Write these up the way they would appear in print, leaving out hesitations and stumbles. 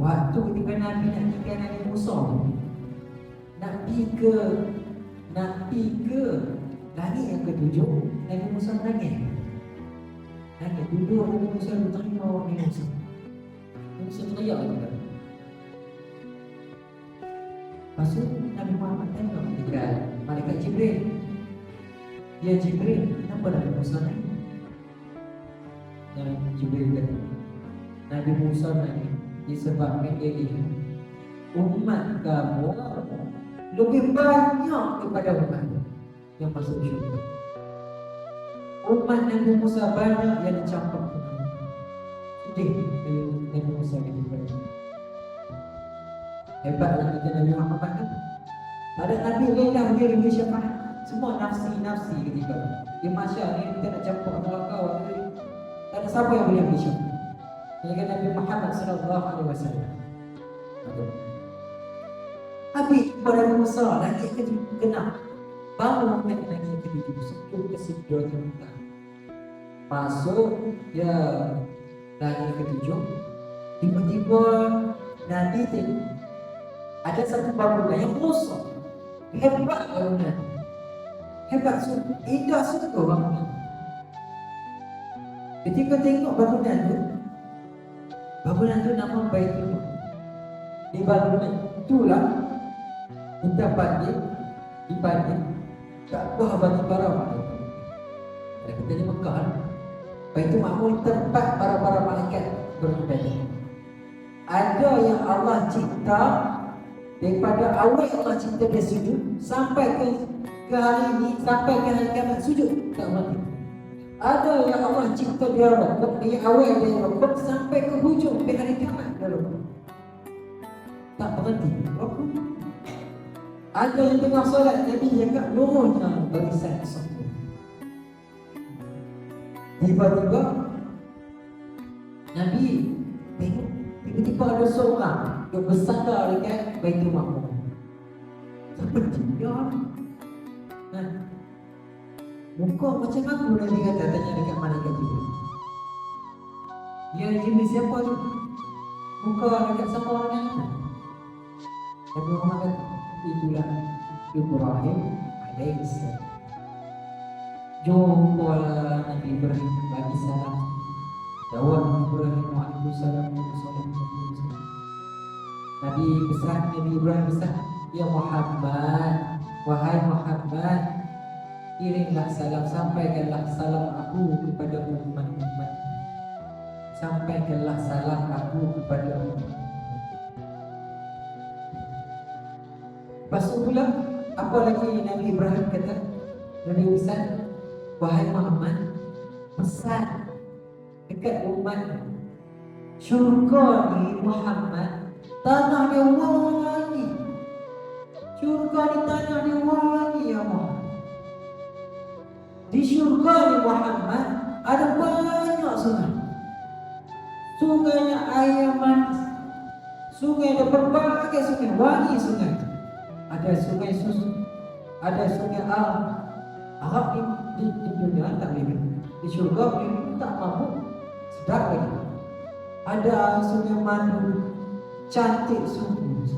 Waktu ketika Nabi nak tinggal Nabi Musa, nak pergi ke langit yang ketujuh, Nabi Musa menangis. Duduk Nabi Musa berterima Nabi Musa. Nabi Musa teriak juga. Lepas tu Nabi Muhammad tengok ketika malaikat Jibril. Ya Jibril, kenapa Nabi Musa naik? Nabi Jibril kata, Nabi Musa naik disebabkan dia lihat umat kamu lebih banyak daripada umat yang masuk syurga. Umat Nabi Musa banyak yang dicampak. Sedih Nabi Musa gitu. Hebatlah kata Nabi Muhammad kan. Pada Nabi Lailah dia bagi syafaat. Semua nafsi ketika di masyarakat ni kita nak campak neraka. Tak ada siapa yang boleh bagi syafaat. Ini kan Nabi Muhammad sallallahu alaihi wasallam. Habis kepada Nabi Musa lagi kena bangun lagi ketujuh sujud kesedul kita. Masuk ya lagi ketujuh. Tiba-tiba Nabi tengok ada satu bangunan yang kosong. Hebat bangunan. Hebat sungguh. Indah sungguh bangunan. Ketika tengok bangunan tu nama Baitullah. Di bangunan itulah kita dibanding Kaabah bagi para malaikat. Kalau kita di Mekah, Baitul Ma'mur tempat para malaikat beribadah. Ada yang Allah cipta daripada awal Allah cipta dia sujud sampai ke hari ini, sampai ke hari kiamat sujud tak mati. Ada yang Allah cipta dia rukuk dari awal dia rukuk sampai ke hujung ke hari kiamat dia rukuk. Tak berhenti rukuk. Ada yang tengah solat Nabi cakap nurunnya barisan satu. Tiba-tiba Nabi tengok tiba-tiba ada seorang yang bersandar dekat Baitul Ma'mur. Seperti dia. Muka macam aku Nabi kata tanya dekat malaikat Jibril. Ya Jibril siapa tu? Muka dekat siapa orang yang ada? Nabi Muhammad kata itulah Ibrahim alaihissalam. Jumpalah Nabi Ibrahim bagi salam. Jawab Ibrahim alaihissalam. Nabi Ibrahim pesan, ya Muhammad, wahai Muhammad, kirimlah salam, sampaikanlah salam aku kepada umat-umat. Sampaikanlah salam aku kepada umat. Lepas tu pula, apa lagi Nabi Ibrahim kata? Nabi pesan, wahai Muhammad, pesan dekat umat, syurga ni Muhammad, tanah dia wangi. Syurga ni tanah dia wangi ya Muhammad. Di syurga ni Muhammad ada banyak sungai. Sungainya air manis. Sungai ada berbagai sungai, wangi sungai. Ada sungai susu, ada sungai alam. Arab di dunia tak boleh. Di syurga boleh tak mampu. Sedap lagi. Ada sungai madu, cantik sungguh.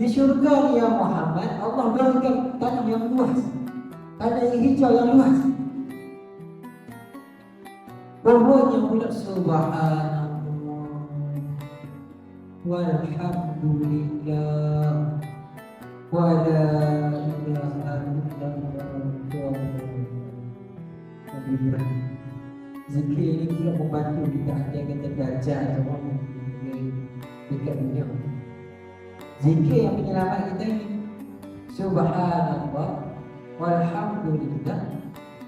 Di syurga ni ya Muhammad, Allah berikan tanah yang luas, tanah yang hijau yang luas. Pohonnya pula subhanallah walhamdulillah wa la ilaha illallah. Zikir ini pula membantu kita menjaga derajat orang dekat dunia. Zikir yang menyelamat kita ini subhanallah walhamdulillah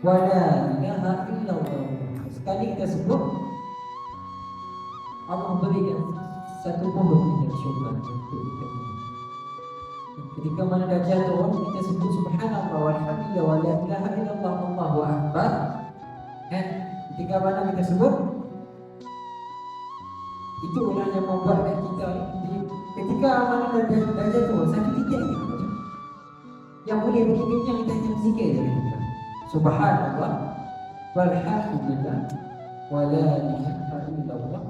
wa la ilaha illallah. Sekali kita sebut, Allah berikan satu pohon di syurga untuk kita. Ketika mana dah jatuh, kita sebut subhanallah walhamdulillah wa la ilaha illallah Allahu akbar. Ketika mana kita sebut, itulah yang membuatkan kita ketika mana dah jatuh sakit titik ni yang boleh bagi kenyang, kita hanya zikir saja. Subhanallah walhamdulillah wa la ilaha illallah.